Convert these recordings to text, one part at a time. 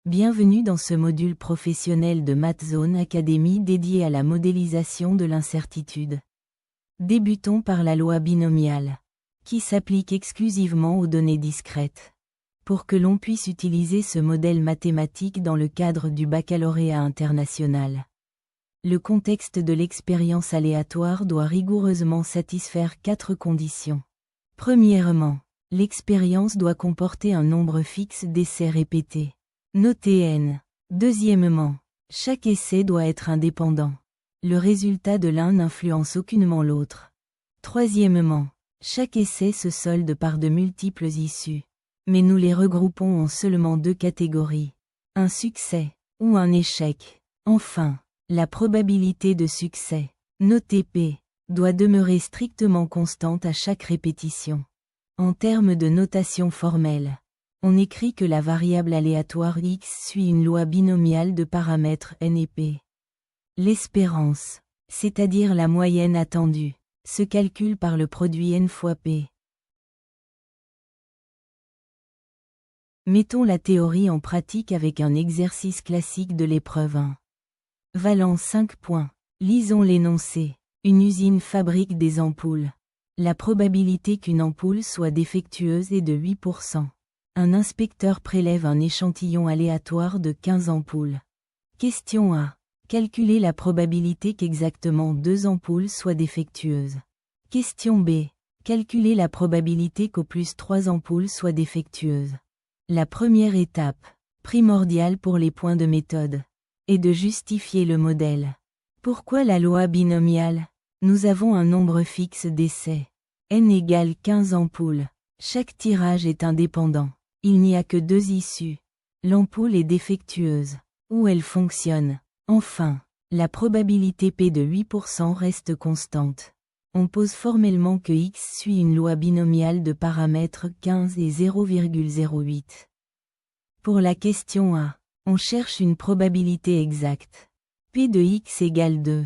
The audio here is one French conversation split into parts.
Bienvenue dans ce module professionnel de MathZone Academy dédié à la modélisation de l'incertitude. Débutons par la loi binomiale, qui s'applique exclusivement aux données discrètes. Pour que l'on puisse utiliser ce modèle mathématique dans le cadre du baccalauréat international, le contexte de l'expérience aléatoire doit rigoureusement satisfaire 4 conditions. Premièrement, l'expérience doit comporter un nombre fixe d'essais répétés, noté n. Deuxièmement, chaque essai doit être indépendant. Le résultat de l'un n'influence aucunement l'autre. Troisièmement, chaque essai se solde par de multiples issues. Mais nous les regroupons en seulement 2 catégories. Un succès, ou un échec. Enfin, la probabilité de succès, notée P, doit demeurer strictement constante à chaque répétition. En termes de notation formelle, on écrit que la variable aléatoire x suit une loi binomiale de paramètres n et p. L'espérance, c'est-à-dire la moyenne attendue, se calcule par le produit n fois p. Mettons la théorie en pratique avec un exercice classique de l'épreuve 1. Valant 5 points. Lisons l'énoncé. Une usine fabrique des ampoules. La probabilité qu'une ampoule soit défectueuse est de 8%. Un inspecteur prélève un échantillon aléatoire de 15 ampoules. Question A. Calculer la probabilité qu'exactement 2 ampoules soient défectueuses. Question B. Calculer la probabilité qu'au plus 3 ampoules soient défectueuses. La première étape, primordiale pour les points de méthode, est de justifier le modèle. Pourquoi la loi binomiale? Nous avons un nombre fixe d'essais. N égale 15 ampoules. Chaque tirage est indépendant. Il n'y a que 2 issues. L'ampoule est défectueuse. Ou elle fonctionne. Enfin, la probabilité P de 8% reste constante. On pose formellement que x suit une loi binomiale de paramètres 15 et 0,08. Pour la question A, on cherche une probabilité exacte. P de x égale 2.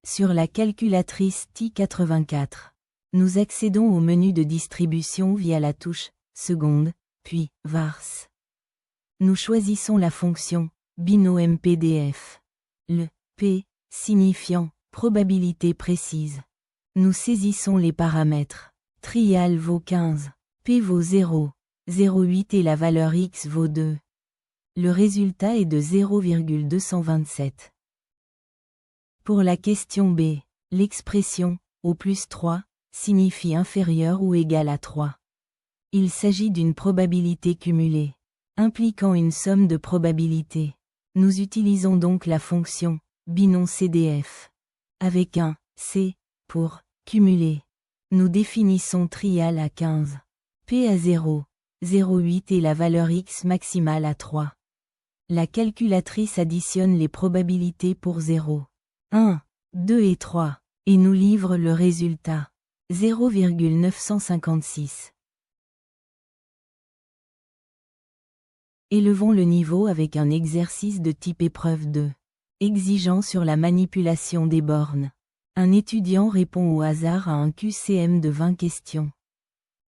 Sur la calculatrice TI-84, nous accédons au menu de distribution via la touche seconde, puis vars. Nous choisissons la fonction binom-pdf. Le P signifiant probabilité précise. Nous saisissons les paramètres. Trial vaut 15, P vaut 0, 0,8 et la valeur x vaut 2. Le résultat est de 0,227. Pour la question B, l'expression au plus 3 signifie inférieur ou égal à 3. Il s'agit d'une probabilité cumulée, impliquant une somme de probabilités. Nous utilisons donc la fonction binom-cdf avec un c pour cumuler. Nous définissons trial à 15, p à 0, 0,8 et la valeur x maximale à 3. La calculatrice additionne les probabilités pour 0, 1, 2 et 3, et nous livre le résultat, 0,956. Élevons le niveau avec un exercice de type épreuve 2, exigeant sur la manipulation des bornes. Un étudiant répond au hasard à un QCM de 20 questions.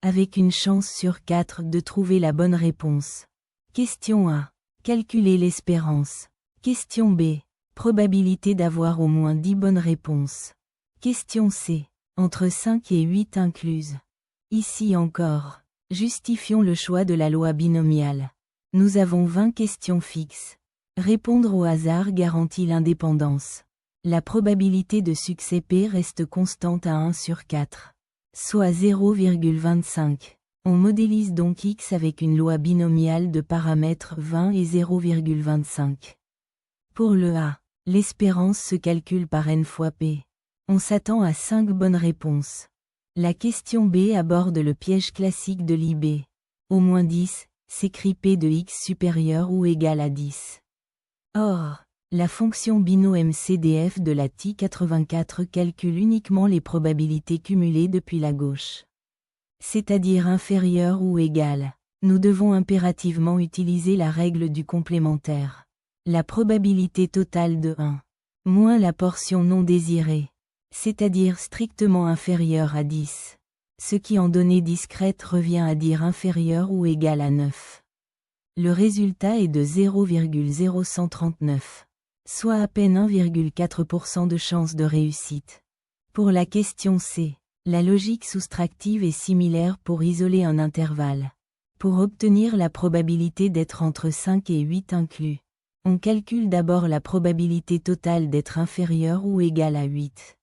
Avec une chance sur 4 de trouver la bonne réponse. Question A. Calculer l'espérance. Question B. Probabilité d'avoir au moins 10 bonnes réponses. Question C. Entre 5 et 8 incluses. Ici encore, justifions le choix de la loi binomiale. Nous avons 20 questions fixes. Répondre au hasard garantit l'indépendance. La probabilité de succès P reste constante à 1 sur 4, soit 0,25. On modélise donc x avec une loi binomiale de paramètres 20 et 0,25. Pour le A, l'espérance se calcule par n fois P. On s'attend à 5 bonnes réponses. La question B aborde le piège classique de l'IB. Au moins 10, s'écrit P de x supérieur ou égal à 10. Or, la fonction binom-cdf de la TI-84 calcule uniquement les probabilités cumulées depuis la gauche. C'est-à-dire inférieure ou égale. Nous devons impérativement utiliser la règle du complémentaire. La probabilité totale de 1, moins la portion non désirée, c'est-à-dire strictement inférieure à 10. Ce qui en données discrètes revient à dire inférieur ou égal à 9. Le résultat est de 0,0139, soit à peine 1,4% de chance de réussite. Pour la question C, la logique soustractive est similaire pour isoler un intervalle. Pour obtenir la probabilité d'être entre 5 et 8 inclus, on calcule d'abord la probabilité totale d'être inférieure ou égale à 8.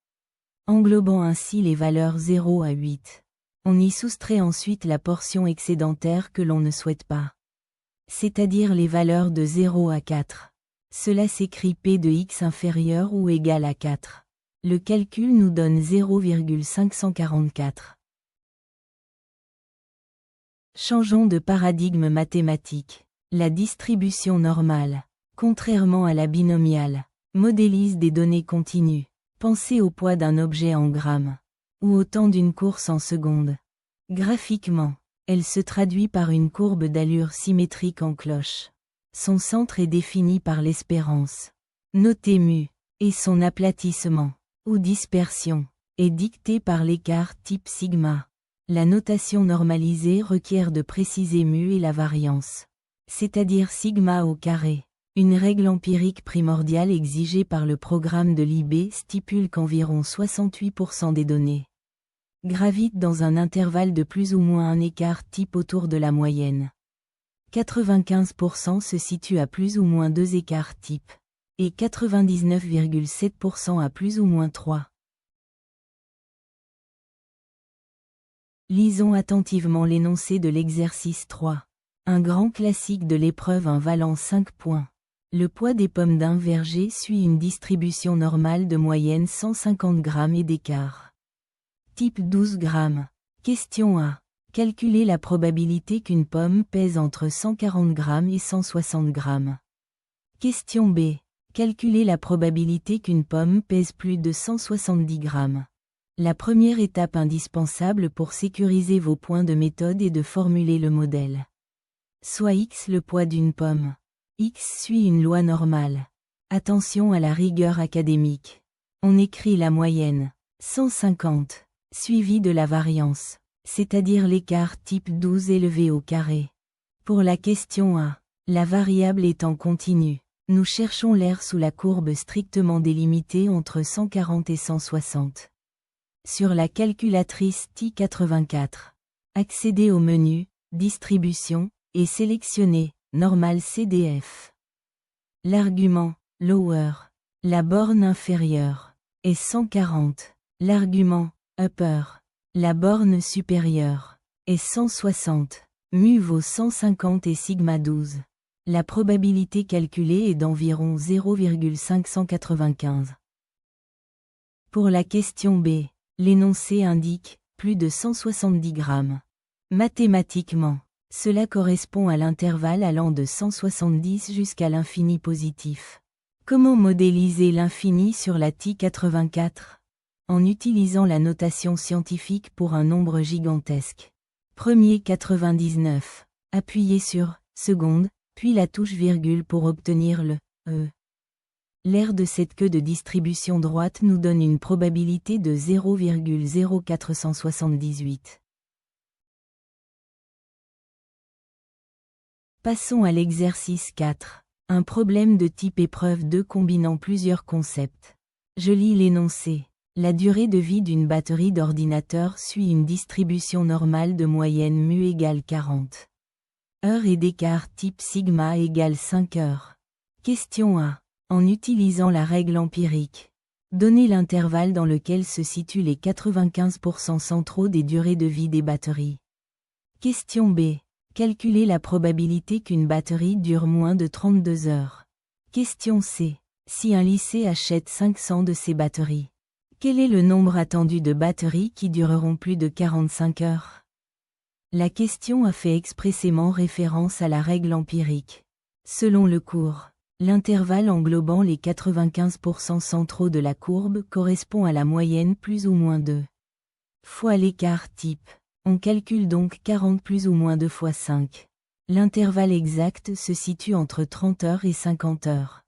Englobant ainsi les valeurs 0 à 8. On y soustrait ensuite la portion excédentaire que l'on ne souhaite pas. C'est-à-dire les valeurs de 0 à 4. Cela s'écrit P de x inférieur ou égal à 4. Le calcul nous donne 0,544. Changeons de paradigme mathématique. La distribution normale, contrairement à la binomiale, modélise des données continues. Pensez au poids d'un objet en grammes, ou au temps d'une course en secondes. Graphiquement, elle se traduit par une courbe d'allure symétrique en cloche. Son centre est défini par l'espérance, notée mu, et son aplatissement, ou dispersion, est dicté par l'écart type sigma. La notation normalisée requiert de préciser mu et la variance, c'est-à-dire sigma au carré. Une règle empirique primordiale exigée par le programme de l'IB stipule qu'environ 68% des données gravitent dans un intervalle de plus ou moins un écart type autour de la moyenne. 95% se situent à plus ou moins 2 écarts types, et 99,7% à plus ou moins 3. Lisons attentivement l'énoncé de l'exercice 3. Un grand classique de l'épreuve 1 valant 5 points. Le poids des pommes d'un verger suit une distribution normale de moyenne 150 grammes et d'écart. Type 12 grammes. Question A. Calculez la probabilité qu'une pomme pèse entre 140 grammes et 160 grammes. Question B. Calculez la probabilité qu'une pomme pèse plus de 170 grammes. La première étape indispensable pour sécuriser vos points de méthode est de formuler le modèle. Soit x le poids d'une pomme. X suit une loi normale. Attention à la rigueur académique. On écrit la moyenne, 150, suivie de la variance, c'est-à-dire l'écart type 12 élevé au carré. Pour la question A, la variable étant continue, nous cherchons l'air sous la courbe strictement délimitée entre 140 et 160. Sur la calculatrice TI-84, accédez au menu, Distribution, et sélectionnez Normal CDF. L'argument, lower, la borne inférieure, est 140. L'argument, upper, la borne supérieure, est 160. Mu vaut 150 et sigma 12. La probabilité calculée est d'environ 0,595. Pour la question B, l'énoncé indique plus de 170 grammes. Mathématiquement, cela correspond à l'intervalle allant de 170 jusqu'à l'infini positif. Comment modéliser l'infini sur la TI-84? En utilisant la notation scientifique pour un nombre gigantesque. Premier 99. Appuyez sur seconde, puis la touche virgule pour obtenir le E. L'aire de cette queue de distribution droite nous donne une probabilité de 0,0478. Passons à l'exercice 4. Un problème de type épreuve 2 combinant plusieurs concepts. Je lis l'énoncé. La durée de vie d'une batterie d'ordinateur suit une distribution normale de moyenne mu égale 40 heures et d'écart type sigma égale 5 heures. Question A. En utilisant la règle empirique, donnez l'intervalle dans lequel se situent les 95% centraux des durées de vie des batteries. Question B. Calculez la probabilité qu'une batterie dure moins de 32 heures. Question C. Si un lycée achète 500 de ces batteries, quel est le nombre attendu de batteries qui dureront plus de 45 heures? La question a fait expressément référence à la règle empirique. Selon le cours, l'intervalle englobant les 95% centraux de la courbe correspond à la moyenne plus ou moins 2 fois l'écart type. On calcule donc 40 plus ou moins 2 fois 5. L'intervalle exact se situe entre 30 heures et 50 heures.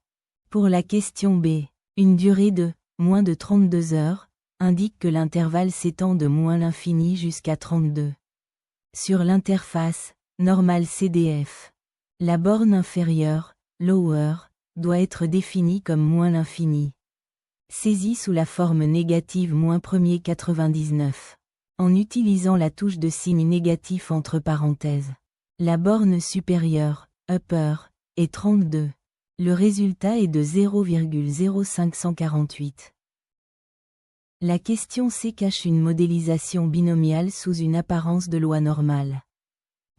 Pour la question B, une durée de moins de 32 heures indique que l'intervalle s'étend de moins l'infini jusqu'à 32. Sur l'interface, Normal CDF, La borne inférieure, lower, doit être définie comme moins l'infini. Saisie sous la forme négative -1er 99. En utilisant la touche de signe négatif entre parenthèses. La borne supérieure, upper, est 32. Le résultat est de 0,0548. La question C cache une modélisation binomiale sous une apparence de loi normale.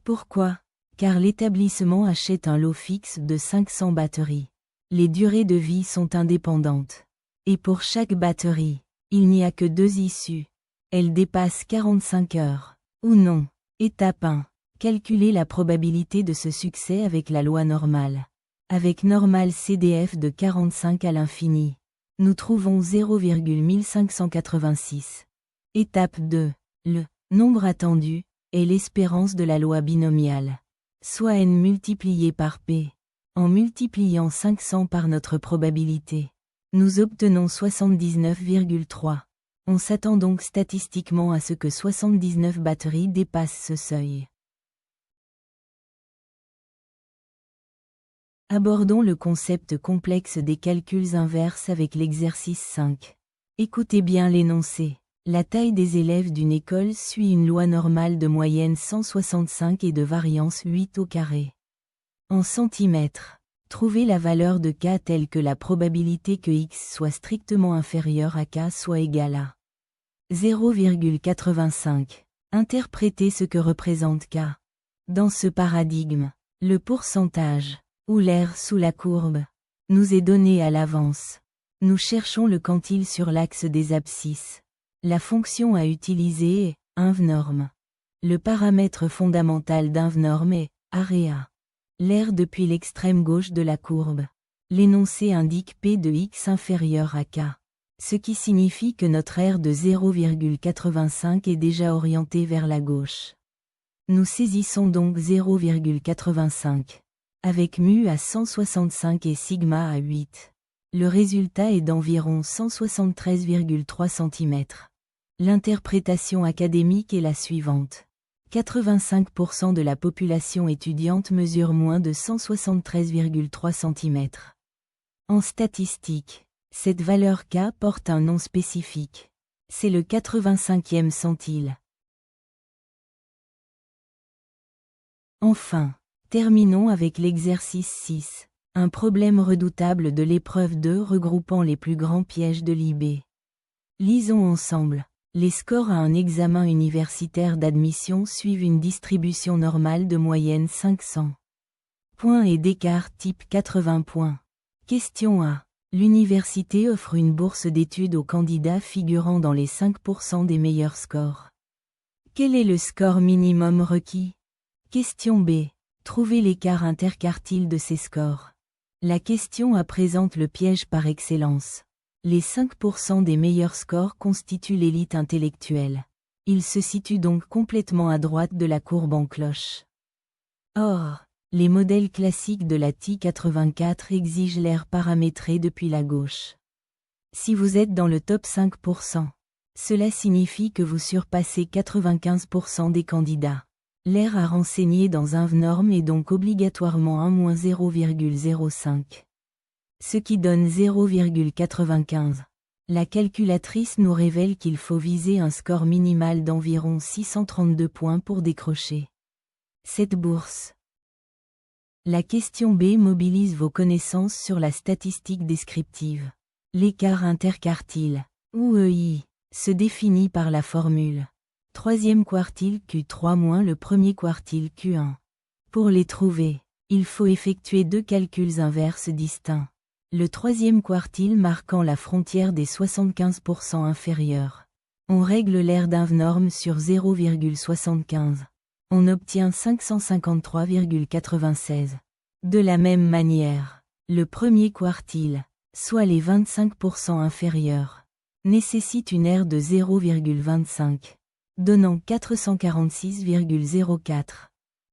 Pourquoi? Car l'établissement achète un lot fixe de 500 batteries. Les durées de vie sont indépendantes. Et pour chaque batterie, il n'y a que 2 issues. Elles dépassent 45 heures. Ou non. Étape 1. Calculer la probabilité de ce succès avec la loi normale. Avec normale CDF de 45 à l'infini. Nous trouvons 0,1586. Étape 2. Le nombre attendu est l'espérance de la loi binomiale. Soit n multiplié par p. En multipliant 500 par notre probabilité, nous obtenons 79,3. On s'attend donc statistiquement à ce que 79 batteries dépassent ce seuil. Abordons le concept complexe des calculs inverses avec l'exercice 5. Écoutez bien l'énoncé. La taille des élèves d'une école suit une loi normale de moyenne 165 et de variance 8 au carré. En centimètres, trouvez la valeur de k telle que la probabilité que x soit strictement inférieur à k soit égale à 0,85. Interprétez ce que représente k. Dans ce paradigme, le pourcentage, ou l'aire sous la courbe, nous est donné à l'avance. Nous cherchons le quantile sur l'axe des abscisses. La fonction à utiliser est inv-norm. Le paramètre fondamental d'inv-norm est area. L'aire depuis l'extrême gauche de la courbe. L'énoncé indique P de x inférieur à K. Ce qui signifie que notre aire de 0,85 est déjà orientée vers la gauche. Nous saisissons donc 0,85. Avec mu à 165 et sigma à 8. Le résultat est d'environ 173,3 cm. L'interprétation académique est la suivante. 85% de la population étudiante mesure moins de 173,3 cm. En statistique, cette valeur K porte un nom spécifique. C'est le 85e centile. Enfin, terminons avec l'exercice 6, un problème redoutable de l'épreuve 2 regroupant les plus grands pièges de l'IB. Lisons ensemble. Les scores à un examen universitaire d'admission suivent une distribution normale de moyenne 500 points et d'écart type 80 points. Question A. L'université offre une bourse d'études aux candidats figurant dans les 5% des meilleurs scores. Quel est le score minimum requis? Question B. Trouvez l'écart interquartile de ces scores. La question A présente le piège par excellence. Les 5% des meilleurs scores constituent l'élite intellectuelle. Ils se situent donc complètement à droite de la courbe en cloche. Or, les modèles classiques de la TI 84 exigent l'aire paramétrée depuis la gauche. Si vous êtes dans le top 5%, cela signifie que vous surpassez 95% des candidats. L'aire à renseigner dans inv-norm est donc obligatoirement 1-0,05. Ce qui donne 0,95. La calculatrice nous révèle qu'il faut viser un score minimal d'environ 632 points pour décrocher cette bourse. La question B mobilise vos connaissances sur la statistique descriptive. L'écart interquartile, ou EI, se définit par la formule troisième quartile Q3 moins le premier quartile Q1. Pour les trouver, il faut effectuer 2 calculs inverses distincts. Le troisième quartile marquant la frontière des 75% inférieurs. On règle l'aire d'inv-norm sur 0,75. On obtient 553,96. De la même manière, le premier quartile, soit les 25% inférieurs, nécessite une aire de 0,25, donnant 446,04.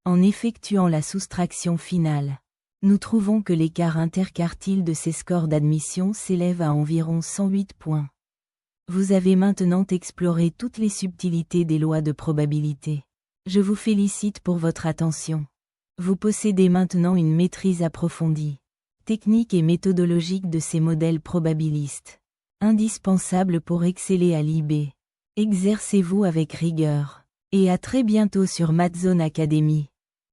En effectuant la soustraction finale, nous trouvons que l'écart interquartile de ces scores d'admission s'élève à environ 108 points. Vous avez maintenant exploré toutes les subtilités des lois de probabilité. Je vous félicite pour votre attention. Vous possédez maintenant une maîtrise approfondie, technique et méthodologique de ces modèles probabilistes, indispensable pour exceller à l'IB. Exercez-vous avec rigueur. Et à très bientôt sur Mathzone Academy.